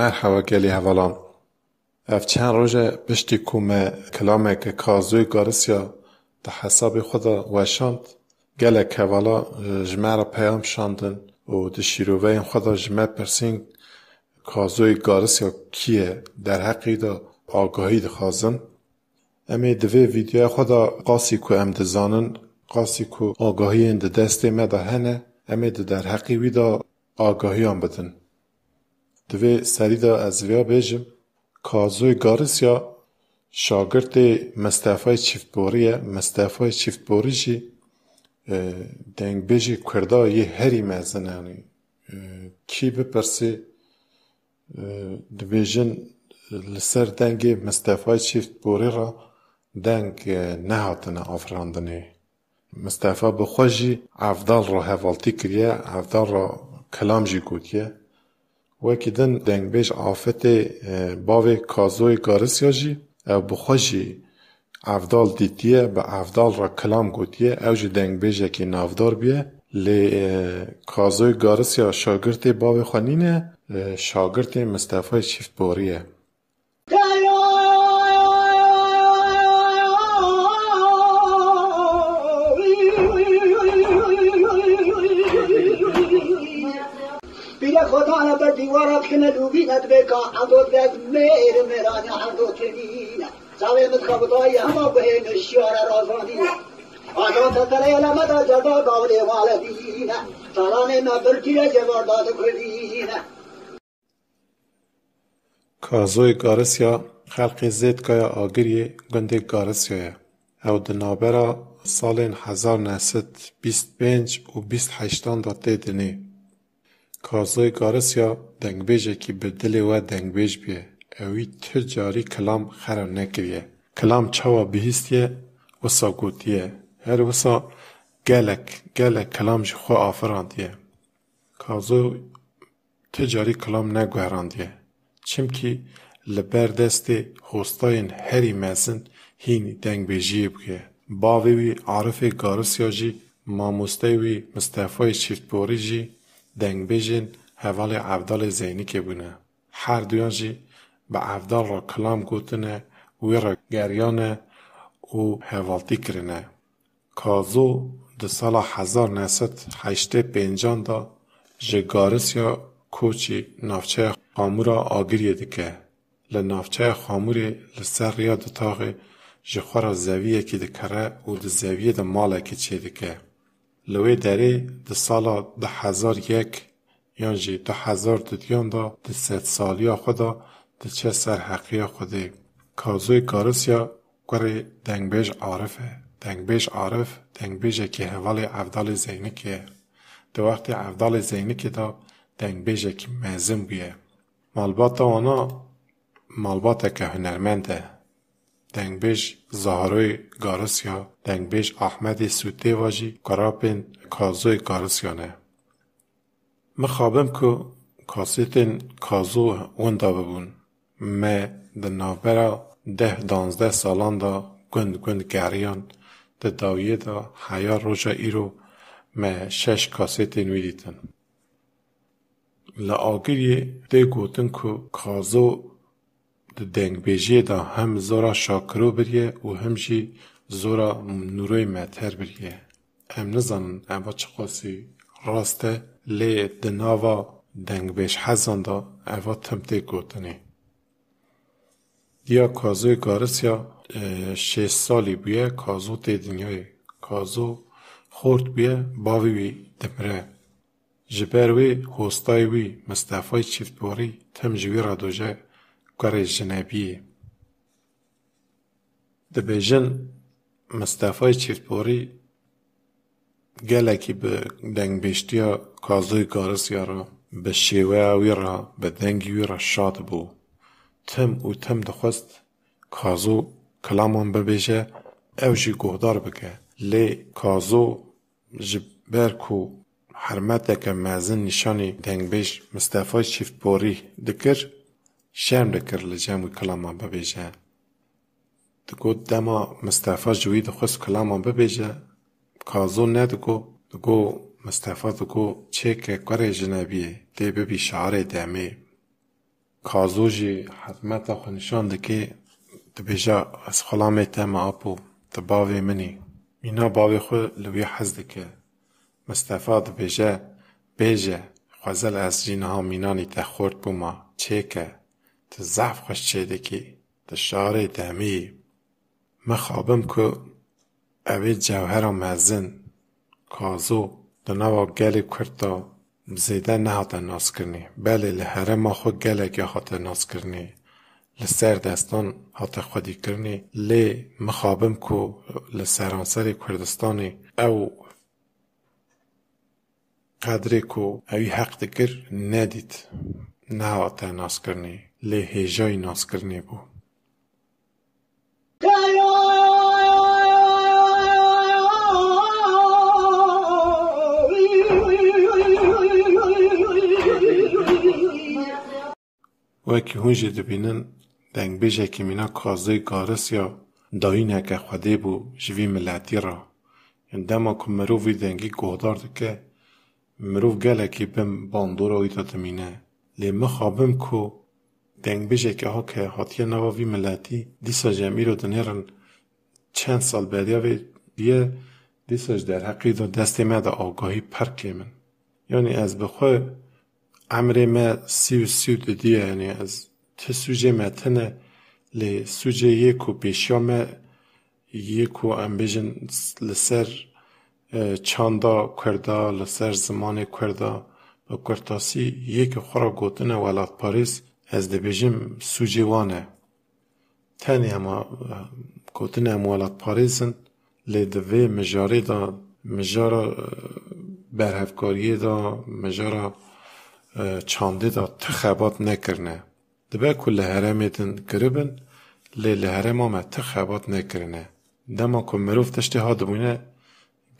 مرحبا گلی هولان. اف چند روز پشتی کوم کلامه که کازوی گارسیا ده حساب خدا وشاند گله که والا جمعه پیام شاندن و ده شیروه خدا جمعه پرسین کازوی گارسیا کیه در حقی ده آگاهی ده خازن. امی دوی ویدیو خدا قاسی که ام دزانن قاسی که آگاهی ده دسته ما ده هنه امی ده در حقی وی ده آگاهی هم بدن. دوی سری ده از ویا بیجم کازوی گارسیا شاگرد مصطفی چیفتبوریه. مصطفی چیفتبوری جی دنگ بیجی کرده یه هری مزنه یعنی کی بپرسی دویجن لسر دنگ مصطفی چیفتبوری را دنگ نهاتنه آفراندنه. مصطفی بخوشی افضل را حوالتی کریه افضل را کلام جی گوتیه وکی دنگ بیج آفت باوی کازوی گارسیا جی او بخوشی افضل دیتیه با افضل را کلام گوتیه او جی دنگ بیجه که نافدار بیه لی کازوی گارسیا شاگرد باوی خانینه شاگرد مصطفی چیفتبوریه. بیره خدا نبر دیوارات کنه دوبینت بکا عدود از میر میرانی عدود ترینه سوی متخبطای همه بهیم شیار رازانینه آدان تتره علمت جدا قابل والدینه سالانه مبرکیه جوارداد کردینه. کازوی گارسیا خلقی زید که آگریه گنده گارسیایه او دنابرا سالین 1925 و 28 داته دنه. کازوی گارسیا دنگ بیجه که به دل و دنگ بیج بیه اوی تجاری کلام خراب نکریه کلام چاوا بهیستیه وسا گوتیه هر وسا گلک کلام جی خو آفراندیه. کازوی تجاری کلام نگوهراندیه چمکی لبر دست هستاین هری مزن هین دنگ بیجیه بگه باوی عارف گارسیا جی ماموستوی مصطفی چیفتبوری جی دنگ بیجن حوال افضل زینی که بونه هر دویان جی با افضل را کلام گوتنه وی را گریانه و حوالتی کرنه. کازو ده سال 1985 دا جگارسیا کوچی نافچه خامورا آگریه دکه لنافچه خاموری لسر ریا دتاغه جخورا زویه که دکره و ده زویه ده ماله که چه دکه لوی داره ده سالا 2001 یانجی 2002 دا ده 3 سالیا خدا ده چه سر حقیه خوده. کازوی گارسیا گره دنگ بیج عارفه دنگ بیجه که حوال افضل زینی که ده وقت افضل زینی که دا دنگ بیجه که مزم بیه مالبات آنا مالبات که هنرمنده دنگ بیج زهروی گارسیا دنگ بیج احمد سوته واجی گرابین کازوی گارسیانه. مخابم که کاسیتین کازو وندا ببون ما ده نابرا 10-12 سالان دا گند گریان ده داویه دا حیا روژا ایرو ما 6 کاسیتین ویدیتن لآگیری ده گوتن که کازو ده دنگ بیجیه دا هم زورا شاکرو بریه و هم جی زورا نوروی متر بریه ام نزانن اما چه قاسی راسته لی دناوا دنگ بیش حزان دا اوا تمته گوتنه. دیا کازوی گارسیا 6 سالی بیه کازو تی دنیای کازو خورد بیه باوی وی دمره جبروی هستای وی مصطفی چیفتبوری تم جوی را دوجه گره جنبیه ده بیجن مصطفی چیفتبوری گلکی به دنگ بیشتیا کازوی گارسیا را به شیوه اوی را به دنگی وی را شاد بو تم دخواست کازو کلامان ببیجه او جی گهدار بکه لی کازو جبر کو حرمته که مازن نشانی دنگ بیش مصطفی چیفتبوری دکر شرم دکر لجموی کلامان ببیجه دگو دما مصطفی جوی دخواست کلامان ببیجه کازو ندگو دگو مصطفی دگو چه که کار جنبیه دی ببی شعار دمه کازوجی حتمت خو نشان دکه دبیجا از خلامه تم آپو دباوی منی مینا باوی خو لوی حز دکه مصطفی دبیجا بیجه خوزل از جینها مینانی تخورد بوما چیکه تزعف خوش چه دکی تشاره دمی مخابم که اوی جوهر مزن کازو دنوا گلی کرتا زیده نهاتا ناس کرنی بله لحره ما خود گله که هاتا ناس کرنی لسر دستان هاتا خودی کرنی لی مخابم که لسرانسر کردستانی او قدری که اوی حق دکر ندید نهاتا ناس کرنی لی هیجای ناس کرنی بو وکی هونجی دبینن دنگ بیجه که مینا کازوی گارس یا داینه که خوده بو جوی ملتی را یعنی دما که مروفی دنگی گهدار دکه مروف گله که بم باندور آیتا دمینه لی مخابم که دنگ بیجه که ها که حاتیه نواوی ملتی دیسا جمعی رو دنیرن چند سال بعدیا وی دیه دیساج در حقی دا دستی ما دا آگاهی پرکی من یعنی از بخواه عمره ما سی دیه یعنی از ته سوجه ما تنه لی سوجه یکو پیشیا ما یکو ام بیجن لسر چاندا کردا لسر زمان کردا و کرتاسی یک خورا گوتنه ولاد پاریس از دی بیجم سوجه وانه تنی اما گوتنه ام ولاد پاریسن لی دوی مجاره دا مجاره برهفکاریه دا مجاره چانده دا تخبات نکرنه دبه که لحرمیتن گربن لی لحرم آمه تخبات نکرنه دما که مروف تشتی ها دمونه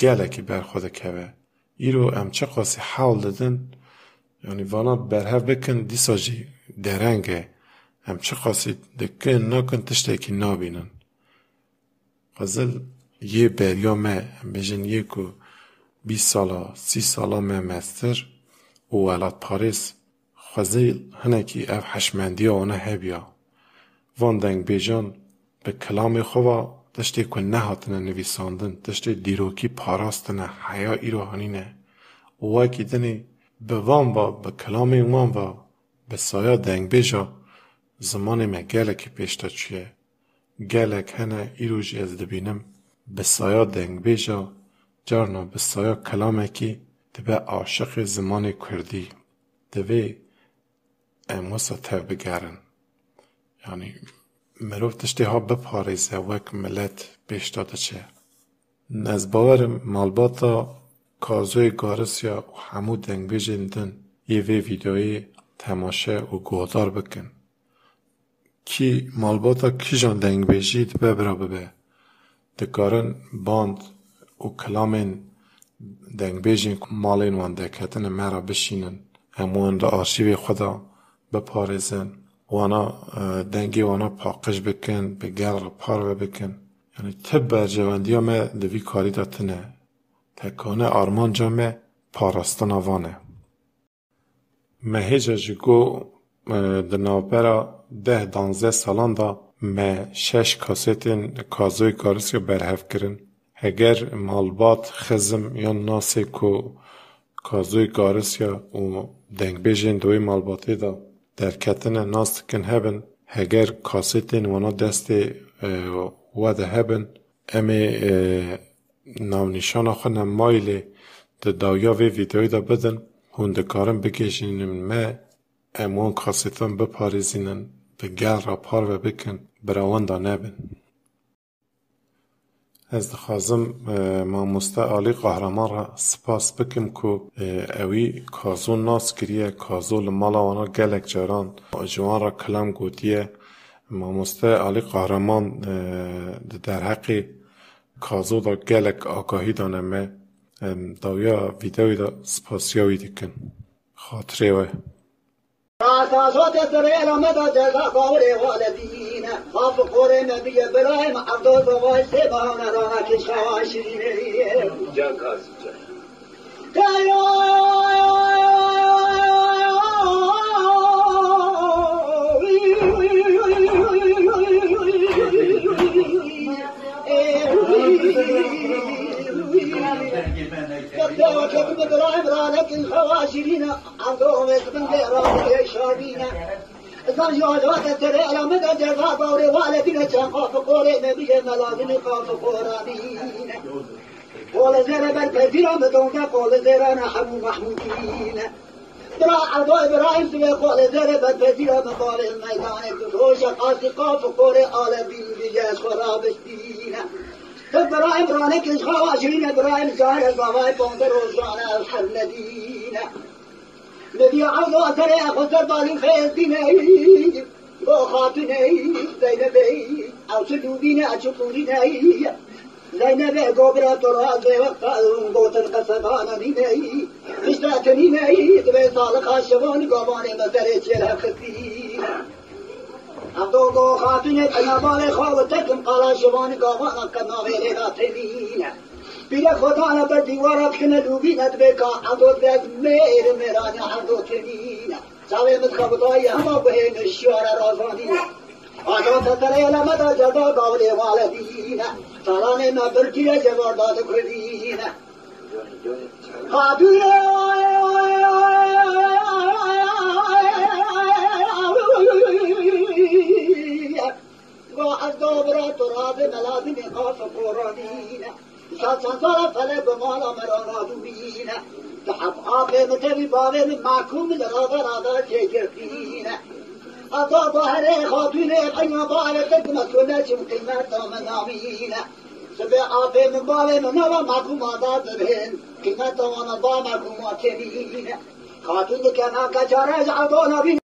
گله که بر خود که ایرو امچه قاسی حال دادن یعنی وانا برهف بکن دیسا جی درنگه امچه قاسی دکن ناکن تشتی که نابینن غزل یه بریا مه بیجن یکو 20 سالا 30 سالا مه مستر و ولاد پاریس خوزیل هنکی اف حشمندی آنه هبیا وان دنگ بیجان به کلام خوا دشتی که نهاتنه نویساندن دشتی دیروکی پاراستنه حیا ایرو هنینه و واکی دنی به وان با به کلام وان با به سایا دنگ بیجا زمان ما گلکی پیشتا چیه گلک هنه ایرو جی از دبینم به سایا دنگ بیجا جارنا به سایا کلامه کی دبه عاشق زمان کردی دوی اموسا تف بگرن یعنی مروف تشتی ها بپاریزه وک ملت بیشتاده چه از باور مالباتا کازوی گارس یا همو دنگ بیجندن یه ویدیوی تماشه و گودار بکن کی مالباتا کی جان دنگ بیجید ببرا ببه دکارن باند و کلامین دنگ بیجین مالین وان دکتن مرا بشینن همون دا آرشیوی خدا بپاریزن وانا دنگی وانا پاقش بکن به گل را پار بکن یعنی تب برجواندی ها ما دوی کاری داتنه تکانه آرمان جا ما پاراستان آوانه مهیجا جگو دنابرا 10-12 سالان دا ما 6 کاسیتین کازوی گارسی برهف کرن اگر مالبات خزم یا ناسی که کازوی گارسی و دنگ بیجین دوی مالباتی دا در کتن ناس کن هبن اگر کاسیتین وانا دست وده هبن امی ناو نشان خونه مایلی ده دایا وی ویدیوی دا بدن هندکارم بکشینم ما اموان کاسیتان بپاریزینن به گل را پار و بکن براوان دا نبن از دخوازم ماموسته عالی قهرمان را سپاس بکم که اوی کازو ناس کریه کازو لمالا وانا گلک جاران جوان را کلام گوتیه ماموسته عالی قهرمان در حقی کازو دا گلک آگاهی دانمه داویا ویدیوی دا سپاسیاوی دیکن خاطره وی راسازات دريل مدى جزا قولي والدين خاف قوري نبي برايم عبد الله سيبان رانا كشاشرين جاكاس وكتب إبراهيم رانك الخواشرين عندهم اسم بإرادة شابين إذن جوجات ترى على مدى جزاء دوري والدين تنقاف قولي نبي ملازم قاف قرانين قول زير بالكثير مدونك قول زير نحن محمودين برا عدو إبراهيم سوى قول زير بالكثير مقال الميدان تدوش قاسي قاف قولي آل بين بجاز خرابستين إبراهيم رانك الخواشرين إبراهيم زهر الزواي بوندر وزانا الحمدين نبي عوض ترى خسر بالي خير بيني وخاطني زينبي أو سلوبينا أشكرني زينبي قبرة تراز وقت قوت القصبان ديني اشتاكني تبي صالح الشبان قباني مسرت يلها خطين عبدو خاطني أنا بالي خاوتكم قال شبان قبانا كنا غيرها تبين بيا خدا نا پر دیوارا کنا لوبینت بکا عدود بیز میر میرانی عدود تنینا ساوی متخبطای هما بهم شوار رازانینا عدود تتره لمدا جدا قابل والدینا سالانه ما برکیه جوارداد کردینا خاتون و از دوبرا تراب ملازم خاص قرانینا سال فلک بمالا مرانا دوبینه تحب آفه متوی باوه من محکوم لرادا جگرفینه اتا باهره خاتونه قیما باهره تدمت کنه چم قیمت دامن نامینه سبه آفه من باوه من نوا محکوم آداد ببین قیمت دامن با محکوم آتبینه خاتون که ناکا چاره جعبانا بینه